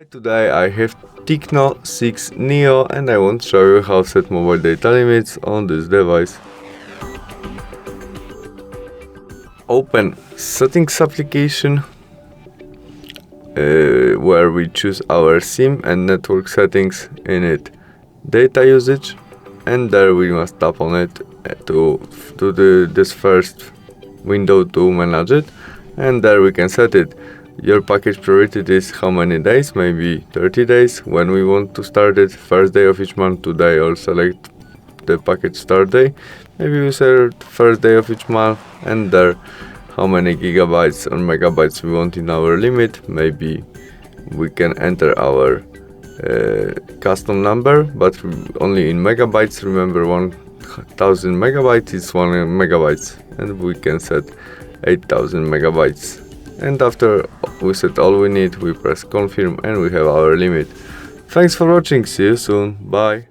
Today I have TECNO 6 Neo and I want to show you how to set mobile data limits on this device. Open Settings application where we choose our SIM and network settings in it. Data usage, and there we must tap on it to this first window to manage it, and there we can set it. Your package priority is how many days, maybe 30 days. When we want to start it, first day of each month, today, or select the package start day. Maybe we select first day of each month, and there how many gigabytes or megabytes we want in our limit. Maybe we can enter our custom number, but only in megabytes. Remember, 1000 megabytes is 1 megabytes, and we can set 8000 megabytes. And after we set all we need, we press confirm and we have our limit. Thanks for watching, see you soon, bye.